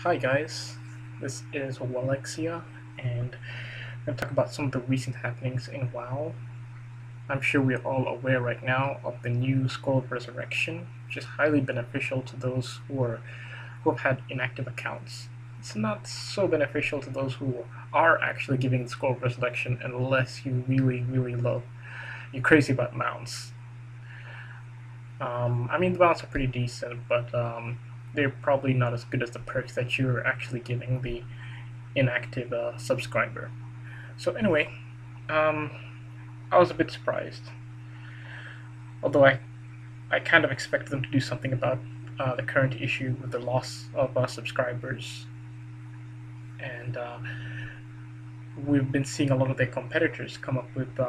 Hi guys, this is Walexia, and I'm going to talk about some of the recent happenings in WoW. I'm sure we're all aware right now of the new Scroll of Resurrection, which is highly beneficial to those who have had inactive accounts. It's not so beneficial to those who are actually giving the Scroll of Resurrection unless you really love, you're crazy about mounts. The mounts are pretty decent, but they're probably not as good as the perks that you're actually giving the inactive subscriber. So anyway, um, I was a bit surprised, although I kind of expected them to do something about the current issue with the loss of subscribers, and we've been seeing a lot of their competitors come up with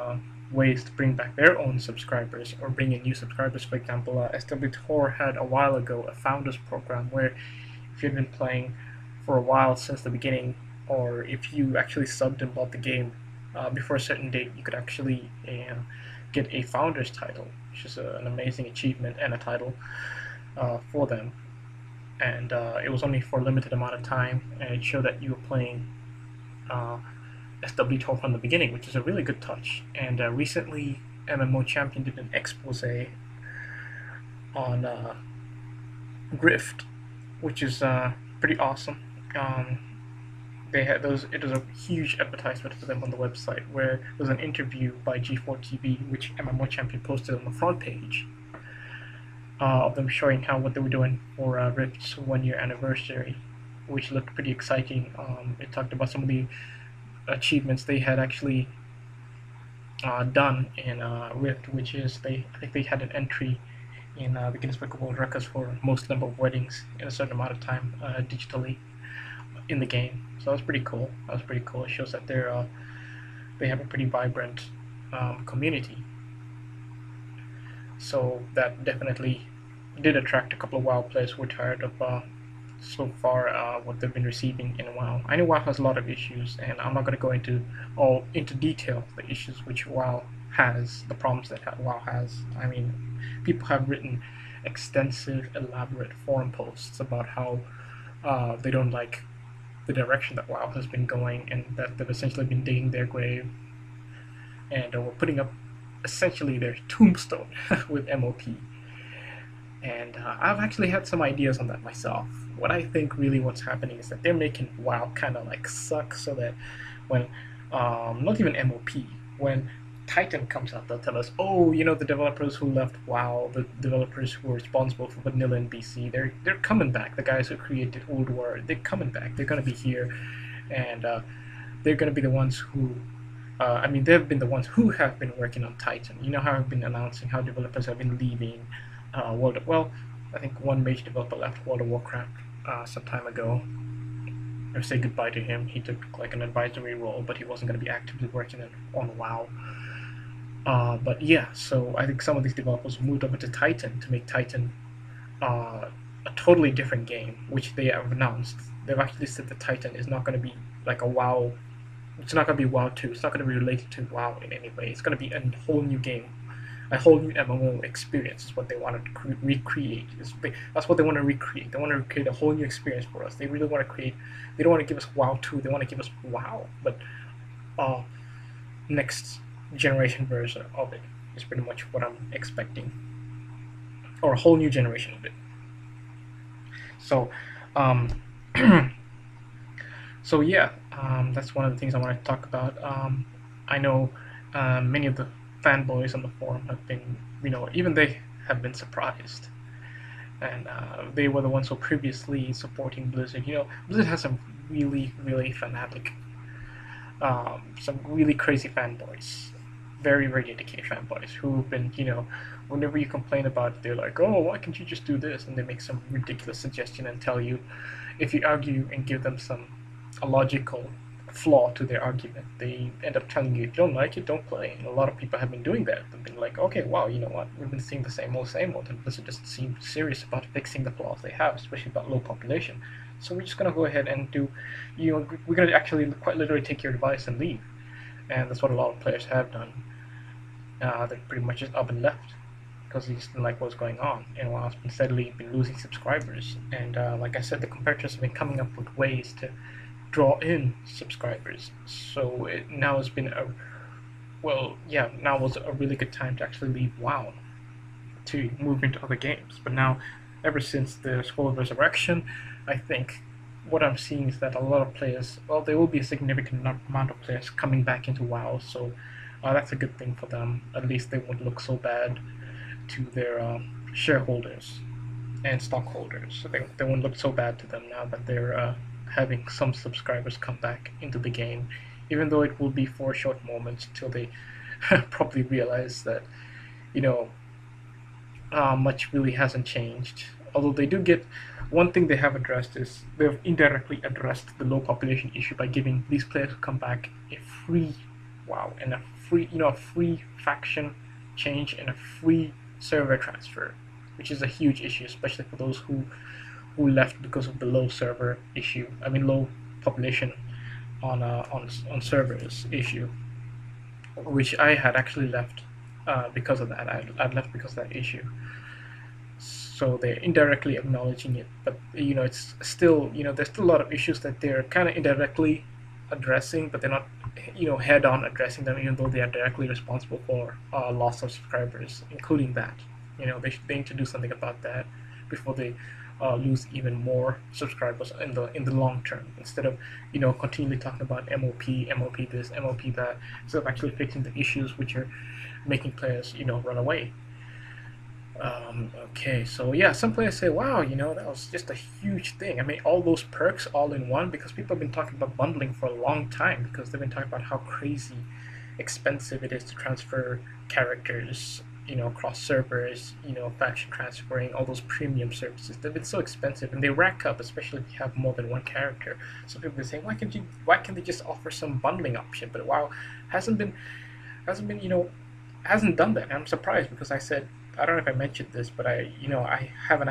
ways to bring back their own subscribers or bring in new subscribers. For example, SW Tor had a while ago a founders program where if you'd been playing for a while since the beginning, or if you actually subbed and bought the game before a certain date, you could actually get a founders title, which is an amazing achievement and a title for them. And it was only for a limited amount of time, and it showed that you were playing uh, SW Tor from the beginning, which is a really good touch. And recently, MMO Champion did an expose on Grift, which is pretty awesome. They had those. It was a huge advertisement for them on the website, where there was an interview by G4TV, which MMO Champion posted on the front page of them showing how what they were doing for Rift's 1 year anniversary, which looked pretty exciting. It talked about some of the achievements they had actually done in Rift, which is I think they had an entry in the Guinness Book of World Records for most number of weddings in a certain amount of time digitally in the game. So that was pretty cool. It shows that they have a pretty vibrant community. So that definitely did attract a couple of WoW players who were tired of so far what they've been receiving in WoW. I know WoW has a lot of issues, and I'm not going to go into detail the issues which WoW has, the problems that WoW has. I mean, people have written extensive, elaborate forum posts about how they don't like the direction that WoW has been going, and that they've essentially been digging their grave and we're putting up essentially their tombstone with MOP. And I've actually had some ideas on that myself. What I think really what's happening is that they're making WoW kind of like suck, so that when, not even MOP, when Titan comes out, they'll tell us, oh, the developers who left WoW, the developers who were responsible for Vanilla and BC, they're coming back. The guys who created Old War, they're coming back. They're going to be here, and they're going to be the ones who they've been the ones who have been working on Titan. You know how I've been announcing how developers have been leaving I think one major developer left World of Warcraft some time ago. I say goodbye to him. He took like an advisory role, but he wasn't going to be actively working on WoW. But yeah, so I think some of these developers moved over to Titan to make Titan a totally different game, which they have announced. They've actually said that Titan is not going to be like a WoW. It's not going to be WoW 2. It's not going to be related to WoW in any way. It's going to be a whole new game, a whole new MMO experience is what they want to recreate. That's what they want to recreate. They want to recreate a whole new experience for us. They really want to create. They don't want to give us WoW 2. They want to give us WoW, but next generation version of it is pretty much what I'm expecting, or a whole new generation of it. So, so yeah, that's one of the things I want to talk about. I know many of the fanboys on the forum have been, even they have been surprised. And they were the ones who were previously supporting Blizzard. Blizzard has some really fanatic, some really crazy fanboys, very dedicated fanboys who've been, whenever you complain about it, they're like, oh, why can't you just do this? And they make some ridiculous suggestion and tell you, if you argue and give them a logical flaw to their argument, they end up telling you, if you don't like it, don't play. And a lot of people have been doing that. They've been like, okay, wow, you know what, we've been seeing the same old, and Blizzard doesn't seem serious about fixing the flaws they have, especially about low population. So we're just going to go ahead and we're going to actually quite literally take your advice and leave. And that's what a lot of players have done. They pretty much just up and left. because he just didn't like what's going on. And WoW's been steadily been losing subscribers. And like I said, the competitors have been coming up with ways to draw in subscribers. So now has been a now was a really good time to actually leave WoW to move into other games. But now, ever since the Scroll of Resurrection, I think what I'm seeing is that a lot of players, well, there will be a significant amount of players coming back into WoW, so that's a good thing for them. At least they won't look so bad to their shareholders and stockholders. So they won't look so bad to them now that they're having some subscribers come back into the game, even though it will be for a short moment till they probably realize that, you know, much really hasn't changed. Although they do get, one thing they have addressed is they've indirectly addressed the low population issue by giving these players who come back a free WoW and a free faction change and a free server transfer, which is a huge issue, especially for those who left because of the low server issue. I mean, low population on servers issue, which I had actually left because of that. I'd left because of that issue. So they're indirectly acknowledging it, but it's still, there's still a lot of issues that they're kind of indirectly addressing, but they're not, head-on addressing them, even though they are directly responsible for loss of subscribers, including that. They need to do something about that before they lose even more subscribers in the long term, instead of continually talking about MOP this, MOP that, instead of actually fixing the issues which are making players run away. Okay, so yeah, some players say, wow, that was just a huge thing. I mean, all those perks all in one, because people have been talking about bundling for a long time, because they've been talking about how crazy expensive it is to transfer characters, across servers, faction transferring, all those premium services. They've been so expensive, and they rack up, especially if you have more than one character. So people are saying, why can't they just offer some bundling option? But WoW hasn't done that. And I'm surprised, because I don't know if I mentioned this, but I have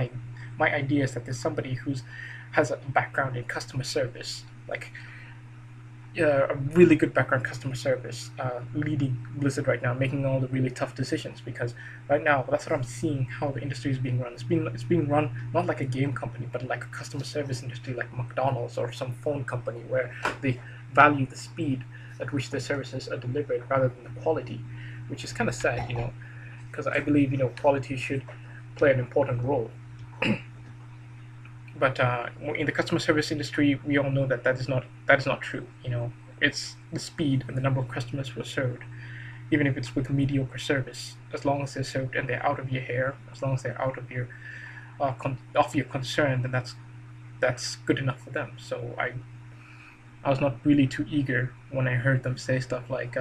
my idea is that there's somebody has a background in customer service, like a really good background in customer service, leading Blizzard right now, making all the really tough decisions. Because right now, that's what I'm seeing, how the industry is being run. It's being run not like a game company, but like a customer service industry, like McDonald's or some phone company, where they value the speed at which their services are delivered rather than the quality, which is kind of sad, because I believe quality should play an important role. But in the customer service industry, we all know that is not true. It's the speed and the number of customers who are served, even if it's with mediocre service. As long as they're served and they're out of your hair, as long as they're out of your concern, then that's good enough for them. So I was not really too eager when I heard them say stuff like,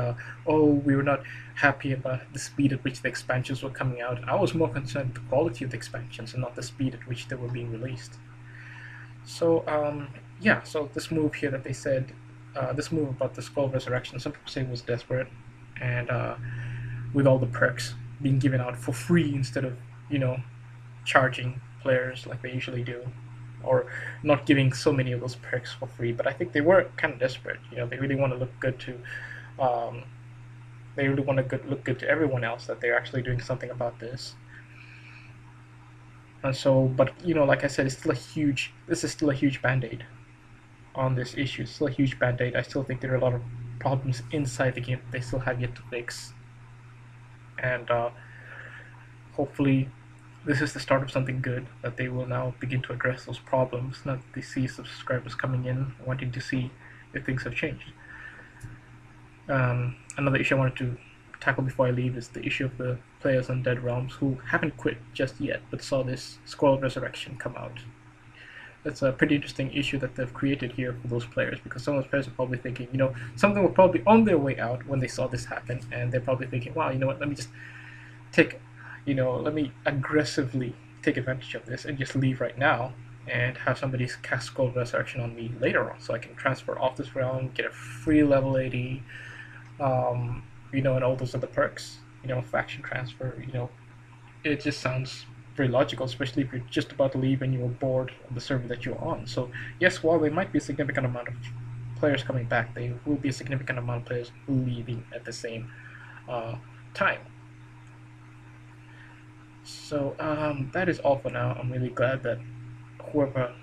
oh, we were not happy about the speed at which the expansions were coming out. I was more concerned with the quality of the expansions and not the speed at which they were being released. So, so this move here that they said, this move about the Scroll of Resurrection, some people say was desperate, and with all the perks being given out for free instead of, charging players like they usually do, or not giving so many of those perks for free. But I think they were kind of desperate. They really want to look good to, look good to everyone else, that they're actually doing something about this. And so, but like I said, this is still a huge band-aid on this issue. It's still a huge band-aid. I still think there are a lot of problems inside the game that they still have yet to fix. And hopefully this is the start of something good, that they will now begin to address those problems, now that they see subscribers coming in, wanting to see if things have changed. Another issue I wanted to tackle before I leave is the issue of the players on Dead Realms who haven't quit just yet, but saw this Scroll of Resurrection come out. That's a pretty interesting issue that they've created here for those players, because some of those players are probably thinking, some of them were probably on their way out when they saw this happen, and they're probably thinking, wow, let me just let me aggressively take advantage of this and just leave right now and have somebody cast Scroll of Resurrection on me later on, so I can transfer off this realm, get a free level 80, and all those other perks, faction transfer, it just sounds very logical, especially if you're just about to leave and you're bored of the server that you're on. So yes, while there might be a significant amount of players coming back, there will be a significant amount of players leaving at the same time. So that is all for now. I'm really glad that whoever